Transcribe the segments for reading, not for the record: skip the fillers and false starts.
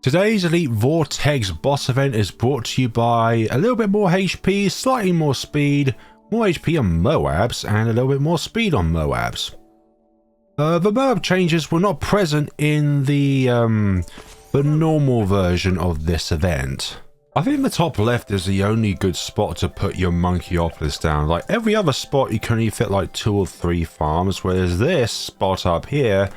Today's Elite Vortex boss event is brought to you by a little bit more HP, slightly more speed, more HP on Moabs, and a little bit more speed on Moabs. The Moab changes were not present in the normal version of this event. I think the top left is the only good spot to put your Monkeyopolis down. Like every other spot you can only fit like 2 or 3 farms, whereas this spot up here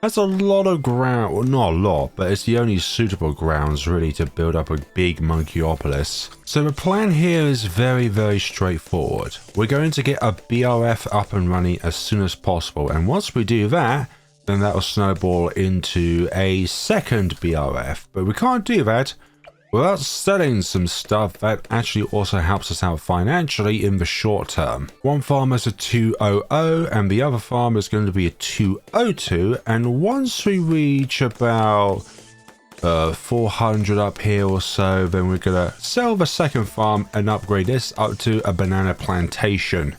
has a lot of ground, well not a lot, but it's the only suitable grounds really to build up a big Monkeyopolis. So the plan here is very straightforward. We're going to get a BRF up and running as soon as possible, and once we do that, then that will snowball into a second BRF, but we can't do that without selling some stuff that actually also helps us out financially in the short term. One farm is a 200 and the other farm is going to be a 202, and once we reach about 400 up here or so, then we're going to sell the second farm and upgrade this up to a banana plantation.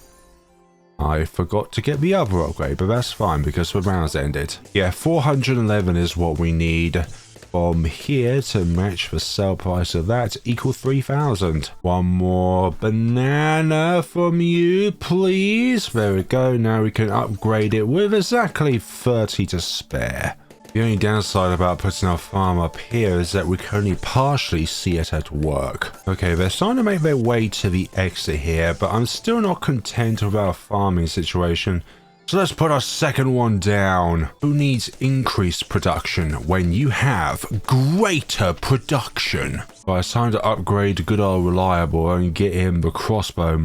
I forgot to get the other upgrade, but that's fine because the round's ended. Yeah, 411 is what we need from here to match the sell price of that, equal 3,000. One more banana from you, please. There we go. Now we can upgrade it with exactly 30 to spare. The only downside about putting our farm up here is that we can only partially see it at work. Okay, they're starting to make their way to the exit here, but I'm still not content with our farming situation. So let's put our second one down. Who needs increased production when you have greater production? Well, it's time to upgrade good old Reliable and get him the crossbow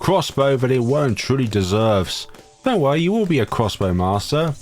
crossbow that it well and truly deserves. Don't worry, you will be a crossbow master.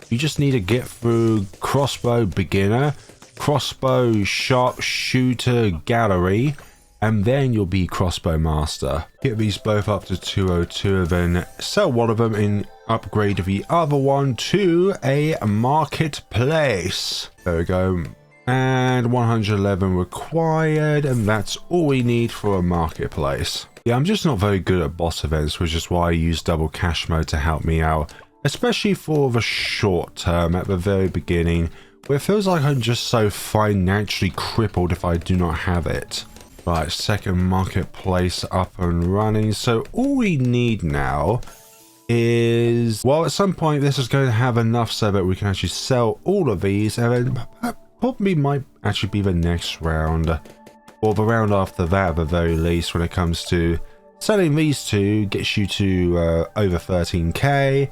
You just need to get through crossbow beginner, crossbow sharpshooter gallery, and then you'll be crossbow master. Get these both up to 202 and then sell one of them and upgrade the other one to a marketplace. There we go. And 111 required, and that's all we need for a marketplace. Yeah, I'm just not very good at boss events, which is why I use double cash mode to help me out, especially for the short term at the very beginning, where it feels like I'm just so financially crippled if I do not have it. Right, second marketplace up and running. So all we need now is, well, at some point this is going to have enough so that we can actually sell all of these, and then that probably might actually be the next round, or the round after that at the very least, when it comes to selling these two. Gets you to over 13k,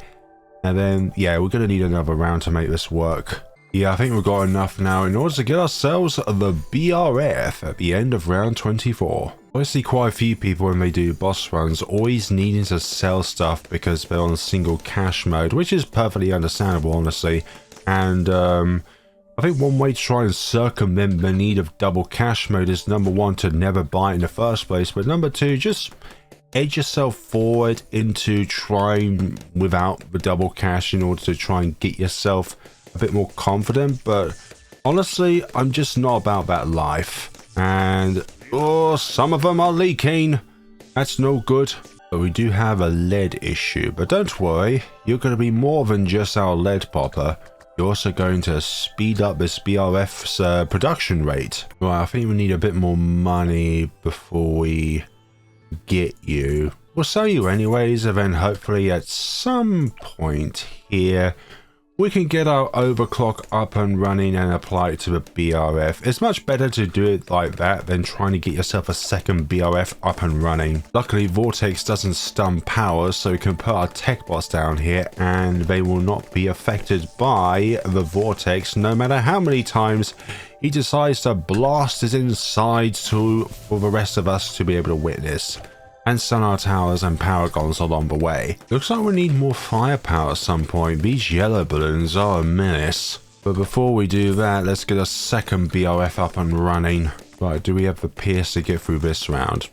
and then yeah, we're going to need another round to make this work. Yeah, I think we've got enough now in order to get ourselves the BRF at the end of round 24. I see quite a few people when they do boss runs always needing to sell stuff because they're on single cash mode, which is perfectly understandable, honestly. And I think one way to try and circumvent the need of double cash mode is, number one, to never buy it in the first place, but number two, just edge yourself forward into trying without the double cash in order to try and get yourself a bit more confident. But honestly, I'm just not about that life, and oh, some of them are leaking. That's no good. But we do have a lead issue, but don't worry, you're going to be more than just our lead popper. You're also going to speed up this BRF's production rate. Right, I think we need a bit more money before we get you. We'll sell you anyways, and then hopefully at some point here we can get our overclock up and running and apply it to the BRF. It's much better to do it like that than trying to get yourself a second BRF up and running. Luckily, Vortex doesn't stun power, so we can put our tech bots down here and they will not be affected by the Vortex, no matter how many times he decides to blast his insides for the rest of us to be able to witness. And stun our towers and paragons along the way. Looks like we need more firepower at some point. These yellow balloons are a menace. But before we do that, let's get a second BRF up and running. Right, do we have the pierce to get through this round?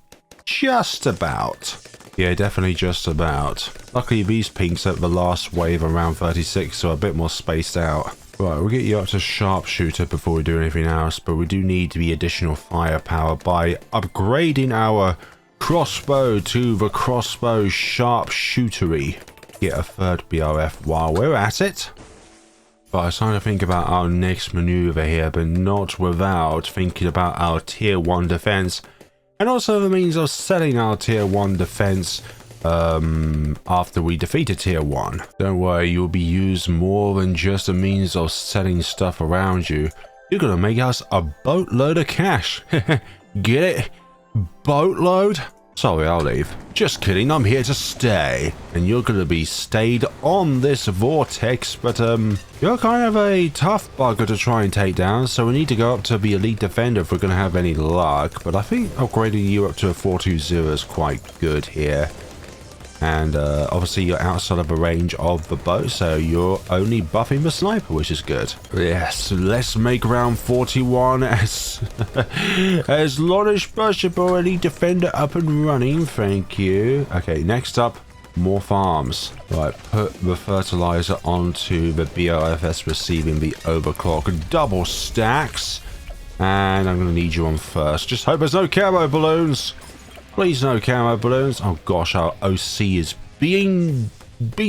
Just about. Yeah, definitely just about. Luckily, these pinks at the last wave around 36 are a bit more spaced out. Right, we'll get you up to sharpshooter before we do anything else, but we do need the additional firepower by upgrading our crossbow to the crossbow sharpshootery. Get a third BRF while we're at it. But I was trying to think about our next maneuver here, but not without thinking about our tier 1 defense. And also the means of setting our tier 1 defense after we defeat a tier 1. Don't worry, you'll be used more than just a means of setting stuff around you. You're gonna make us a boatload of cash. Get it? Boatload? Sorry, I'll leave. Just kidding, I'm here to stay. And you're gonna be stayed on this vortex, but you're kind of a tough bugger to try and take down, so we need to go up to the elite defender if we're gonna have any luck. But I think upgrading you up to a 420 is quite good here. And obviously you're outside of the range of the boat, so you're only buffing the sniper, which is good. Yes, let's make round 41 as long as possible. Elite defender up and running, thank you. Okay, next up, more farms. Right, put the fertilizer onto the BOFS receiving the overclock double stacks. And I'm going to need you on first. Just hope there's no camo balloons. Please no camo balloons. Oh gosh, our OC is being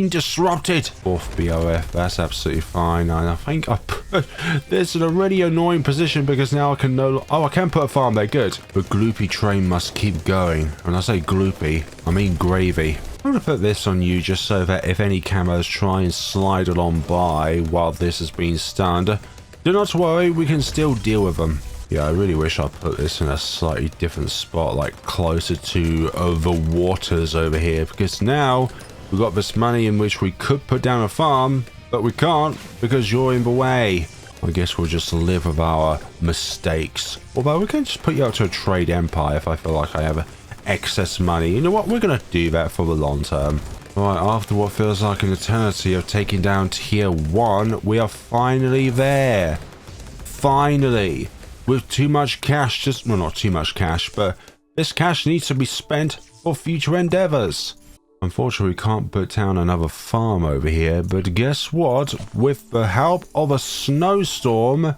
disrupted. Fourth BOF, that's absolutely fine. And I think I put this in a really annoying position because now I can I can put a farm there, good. The gloopy train must keep going. When I say gloopy, I mean gravy. I'm going to put this on you just so that if any camos try and slide along by while this is being stunned, do not worry, we can still deal with them. Yeah, I really wish I put this in a slightly different spot, like closer to the waters over here, because now we've got this money in which we could put down a farm, but we can't because you're in the way. I guess we'll just live with our mistakes. Although we can just put you up to a trade empire if I feel like I have excess money. You know what? We're going to do that for the long term. Right, after what feels like an eternity of taking down tier 1, we are finally there. Finally. With too much cash, well, not too much cash, but this cash needs to be spent for future endeavors. Unfortunately, we can't put down another farm over here, but guess what? With the help of a snowstorm,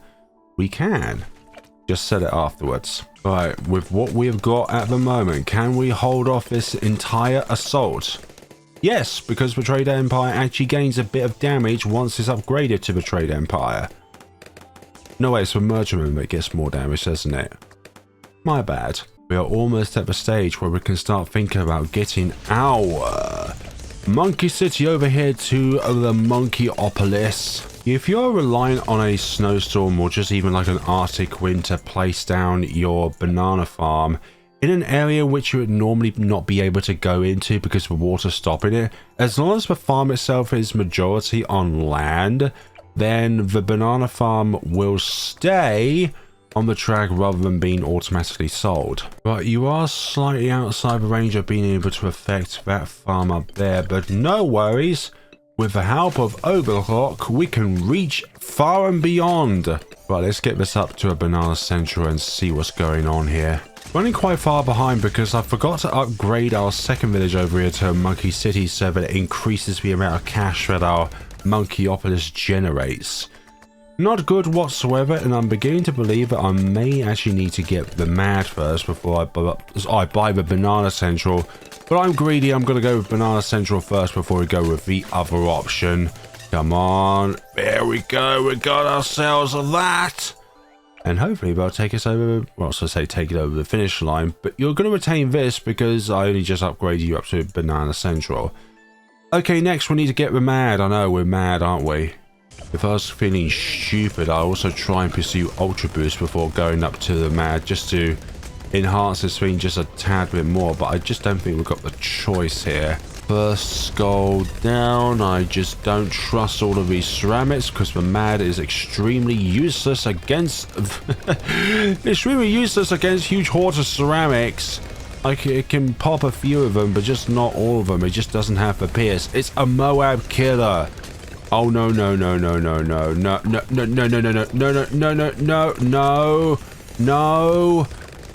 we can. Just set it afterwards. Right, with what we've got at the moment, can we hold off this entire assault? Yes, because the Trade Empire actually gains a bit of damage once it's upgraded to the Trade Empire. No way, it's the merchantman that gets more damage, doesn't it? My bad. We are almost at the stage where we can start thinking about getting our Monkey City over here to the Monkeyopolis. If you're reliant on a snowstorm or just even like an Arctic wind to place down your banana farm in an area which you would normally not be able to go into because the water's stopping it, as long as the farm itself is majority on land, then the banana farm will stay on the track rather than being automatically sold. But you are slightly outside the range of being able to affect that farm up there, but no worries. With the help of Overclock, we can reach far and beyond. Right, let's get this up to a banana central and see what's going on here. Running quite far behind because I forgot to upgrade our second village over here to a Monkey City so that it increases the amount of cash that our Monkeyopolis generates. Not good whatsoever, and I'm beginning to believe that I may actually need to get the mad first before I buy the banana central. But I'm greedy, I'm going to go with banana central first before we go with the other option. Come on, there we go, we got ourselves that. And hopefully they'll take us over, well, so say take it over the finish line, but you're going to retain this because I only just upgraded you up to banana central. Okay, next we need to get the mad. I know, we're mad, aren't we? If I was feeling stupid, I'll also try and pursue Ultra Boost before going up to the mad, just to enhance this thing just a tad bit more, but I just don't think we've got the choice here. First skull down. I just don't trust all of these ceramics because the mad is extremely useless against huge hordes of ceramics. Like, it can pop a few of them, but just not all of them. It just doesn't have the pierce. It's a Moab killer. Oh, no, no, no, no, no, no, no, no, no, no, no, no, no, no, no, no, no, no, no.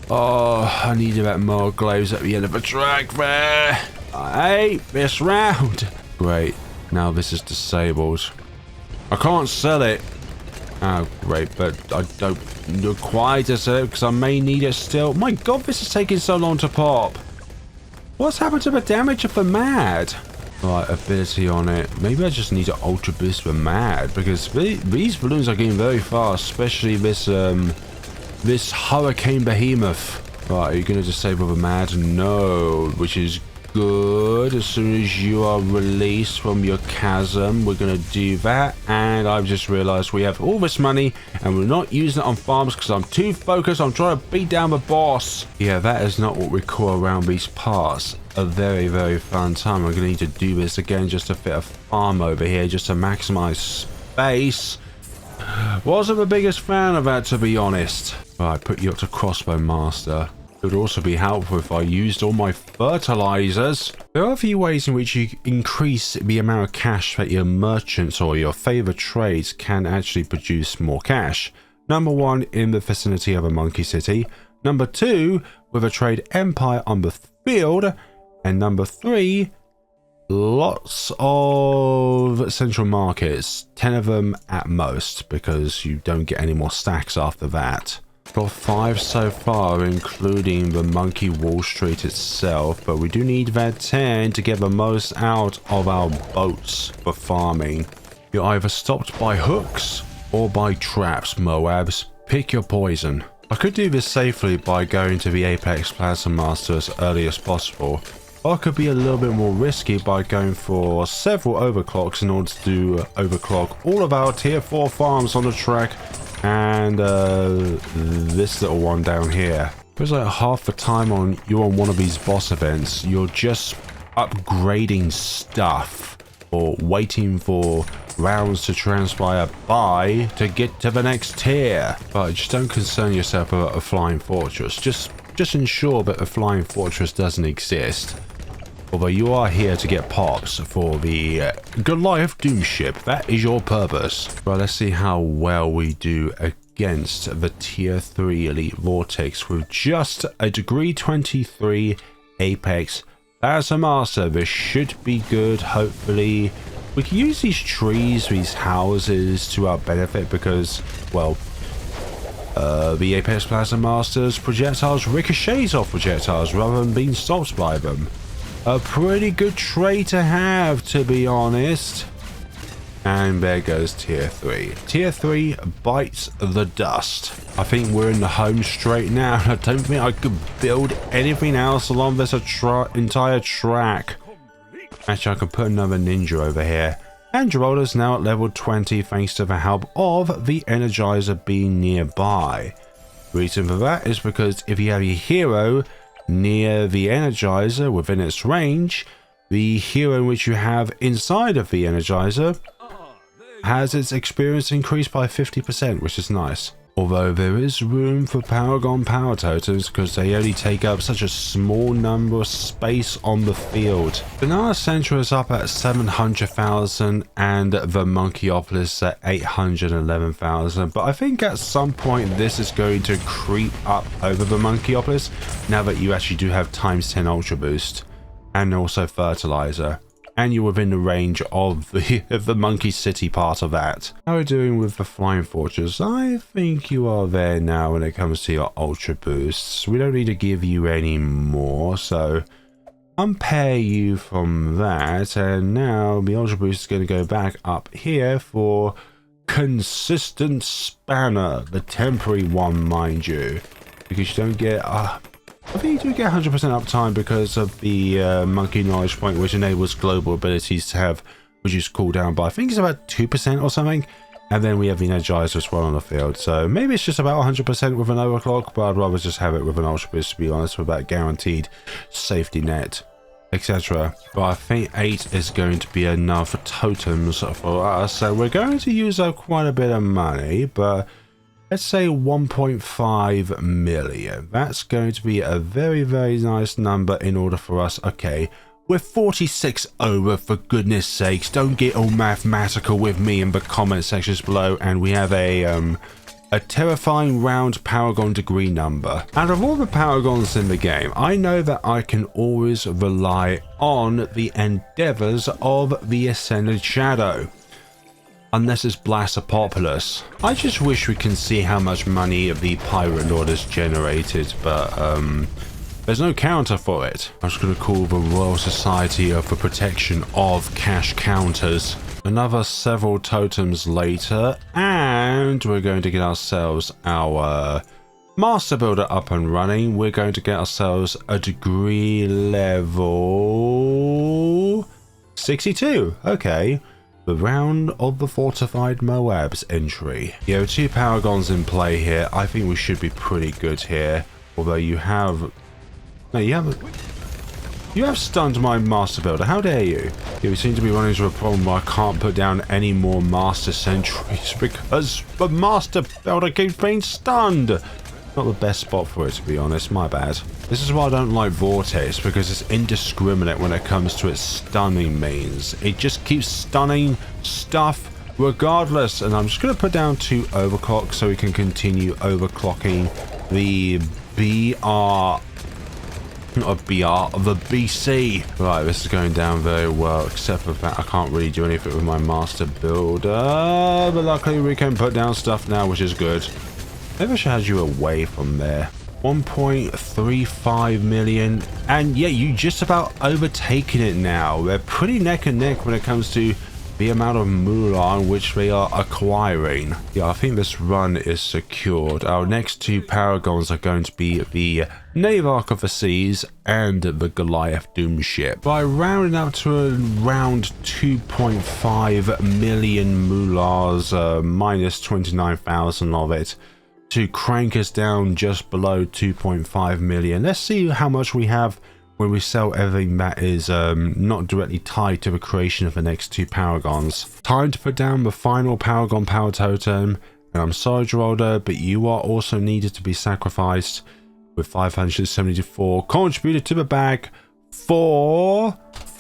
Oh, I needed that more gloves at the end of the track there. Hey, this round. Great. Now this is disabled. I can't sell it. Oh, great, but I don't require to sell it because I may need it still. My god, this is taking so long to pop. What's happened to the damage of the mad? Right, ability on it. Maybe I just need to ultra boost the mad, because these balloons are getting very fast, especially this this hurricane behemoth. Right, are you going to disable the mad? No, which is good. As soon as you are released from your chasm, we're going to do that. And I've just realized we have all this money and we're not using it on farms because I'm too focused on trying to beat down the boss. Yeah, that is not what we call around these parts a very, very fun time. I'm going to need to do this again just to fit a farm over here, just to maximize space. Wasn't the biggest fan of that, to be honest. Right, put you up to crossbow master. It would also be helpful if I used all my fertilizers. There are a few ways in which you increase the amount of cash that your merchants or your favorite trades can actually produce more cash. Number one, in the vicinity of a monkey city. Number two, with a trade empire on the field. And number three, lots of central markets, 10 of them at most, because you don't get any more stacks after that. Got 5 so far, including the Monkey Wall Street itself, but we do need that 10 to get the most out of our boats for farming. You're either stopped by hooks or by traps, Moabs. Pick your poison. I could do this safely by going to the Apex Plaza Master as early as possible, or I could be a little bit more risky by going for several overclocks in order to overclock all of our tier 4 farms on the track and this little one down here. There's like half the time you're on one of these boss events, you're just upgrading stuff or waiting for rounds to transpire by to get to the next tier. But just don't concern yourself about a flying fortress. Just ensure that a flying fortress doesn't exist. Although you are here to get pops for the Goliath Doom ship. That is your purpose. Right, let's see how well we do against the tier 3 elite Vortex with just a degree 23 Apex as a master. This should be good, hopefully. We can use these trees, these houses to our benefit because, well, the Apex Plaza Master's projectiles ricochets off projectiles rather than being stopped by them. A pretty good trait to have, to be honest. And there goes tier 3. Tier 3 bites the dust. I think we're in the home straight now. I don't think I could build anything else along this entire track. Actually, I can put another ninja over here. And Geraldo's now at level 20 thanks to the help of the Energizer being nearby. The reason for that is because if you have your hero near the Energizer within its range, the hero in which you have inside of the Energizer has its experience increased by 50%, which is nice. Although there is room for Paragon power totems because they only take up such a small number of space on the field. Banana Central is up at 700,000 and the Monkeyopolis at 811,000, but I think at some point this is going to creep up over the Monkeyopolis now that you actually do have ×10 Ultra Boost and also Fertilizer. And you're within the range of the Monkey City part of that. How are we doing with the Flying Fortress? I think you are there now when it comes to your Ultra Boosts. We don't need to give you any more, so unpair you from that. And now the Ultra Boost is going to go back up here for Consistent Spanner, the temporary one, mind you. Because you don't get... I think you do get 100% uptime because of the Monkey Knowledge Point, which enables global abilities to have reduced cooldown by, I think it's about 2% or something. And then we have the Energizer as well on the field. So maybe it's just about 100% with an overclock, but I'd rather just have it with an Ultra Boost, to be honest, with that guaranteed safety net, etc. But I think 8 is going to be enough for totems for us. So we're going to use up quite a bit of money, but... let's say 1.5 million. That's going to be a very, very nice number in order for us. Okay, we're 46 over, for goodness sakes. Don't get all mathematical with me in the comment sections below. And we have a terrifying round Paragon degree number. Out of all the Paragons in the game, I know that I can always rely on the endeavors of the Ascended Shadow. Unless it's Blastopopulous. I just wish we can see how much money the Pirate Lord has generated, but There's no counter for it. I'm just going to call the Royal Society for Protection of Cash Counters. Another several totems later, and we're going to get ourselves our Master Builder up and running. We're going to get ourselves a degree level 62. Okay. The Round of the Fortified Moabs entry. Yeah, with 2 paragons in play here, I think we should be pretty good here. Although you have... No, you have stunned my Master Builder. How dare you? Yeah, we seem to be running into a problem where I can't put down any more Master Sentries because the Master Builder keeps being stunned. Not the best spot for it, to be honest. My bad. This is why I don't like Vortex, because it's indiscriminate when it comes to its stunning means. It just keeps stunning stuff regardless. And I'm just going to put down 2 overclock so we can continue overclocking the the BC. Right, this is going down very well, except for the fact I can't really do anything with my Master Builder. But luckily we can put down stuff now, which is good. Maybe I should have you away from there. 1.35 million. And yeah, you just about overtaken it now. They're pretty neck and neck when it comes to the amount of moolah which they are acquiring. Yeah, I think this run is secured. Our next 2 paragons are going to be the Navarch of the Seas and the Goliath Doom Ship. By rounding up to around 2.5 million moolahs, minus 29,000 of it, to crank us down just below 2.5 million. Let's see how much we have when we sell everything that is not directly tied to the creation of the next 2 paragons. Time to put down the final paragon power totem. And I'm sorry, Geraldo, but you are also needed to be sacrificed with 574 contributed to the bag for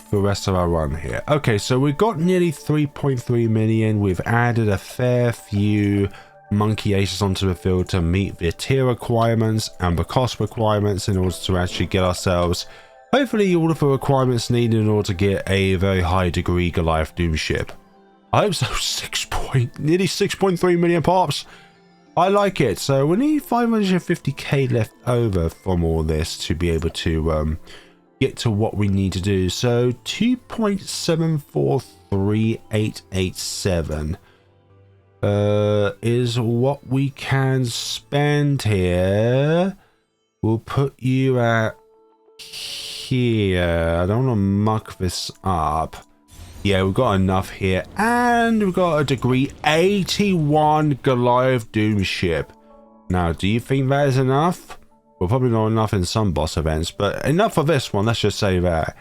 the rest of our run here. Okay, so we've got nearly 3.3 million. We've added a fair few monkey aces onto the field to meet the tier requirements and the cost requirements in order to actually get ourselves hopefully all of the requirements needed in order to get a very high degree Goliath Doom ship. I hope so. Nearly 6.3 million pops. I like it. So we need 550k left over from all this to be able to get to what we need to do. So 2.743887 is what we can spend here. We'll put you at here. I don't want to muck this up. Yeah, we've got enough here, and we've got a degree 81 Goliath Doom ship. Now, do you think that is enough? Well, probably not enough in some boss events, but enough for this one. Let's just say that.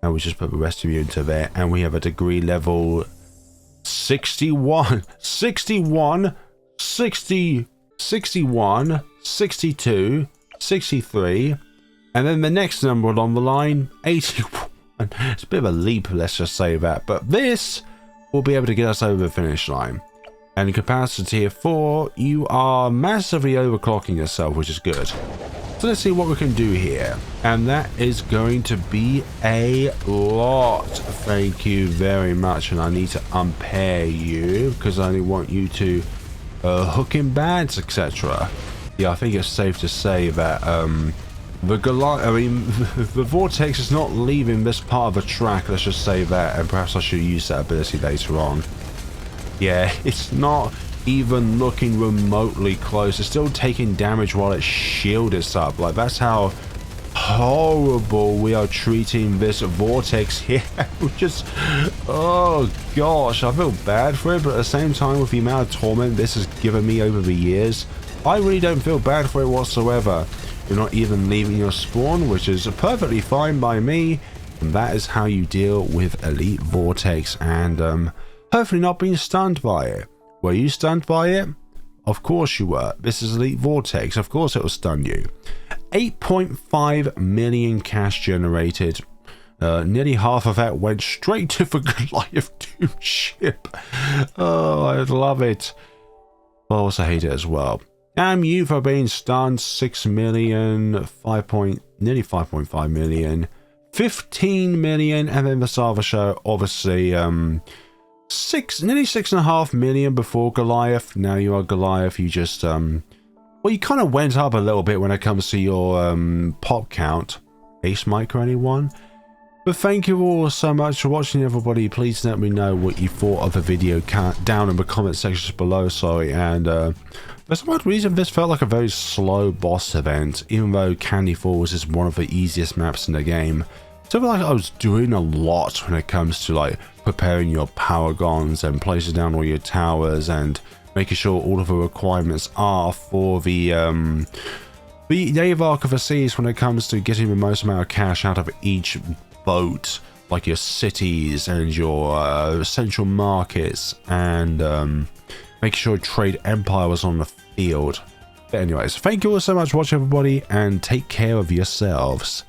And we just put the rest of you into there, and we have a degree level 61, 61, 60, 61, 62, 63, and then the next number along the line, 81. It's a bit of a leap, let's just say that, but this will be able to get us over the finish line. And in comparison to tier 4, you are massively overclocking yourself, which is good. So let's see what we can do here, and that is going to be a lot. Thank you very much, and I need to unpair you because I only want you to hook in bads, etc. Yeah, I think it's safe to say that the Vortex is not leaving this part of the track, let's just say that, and perhaps I should use that ability later on. Yeah, it's not even looking remotely close. It's still taking damage while it shields up. Like, that's how horrible we are treating this Vortex here. Just, oh gosh, I feel bad for it, but at the same time, with the amount of torment this has given me over the years, I really don't feel bad for it whatsoever. You're not even leaving your spawn, which is perfectly fine by me, and that is how you deal with Elite Vortex, and hopefully not being stunned by it. Were you stunned by it? Of course you were. This is Elite Vortex, of course it will stun you. 8.5 million cash generated. Nearly half of that went straight to the Goliath Doom ship. Oh, I love it. I also hate it as well. Damn you for being stunned. 6 million, nearly 5.5 million, 15 million, and then the Sava show, obviously, nearly 6.5 million before Goliath. Now you are Goliath, you just Well, you kind of went up a little bit when it comes to your pop count. Ace Micro, anyone? But thank you all so much for watching, everybody. Please let me know what you thought of the video down in the comment sections below. Sorry, and for some odd reason, this felt like a very slow boss event, even though Candy Falls is one of the easiest maps in the game. So I feel like I was doing a lot when it comes to like preparing your paragons and placing down all your towers and making sure all of the requirements are for the Naval Arc of the Seas when it comes to getting the most amount of cash out of each boat, like your cities and your central markets, and making sure trade empire was on the field. But anyways, thank you all so much for watching, everybody, and take care of yourselves.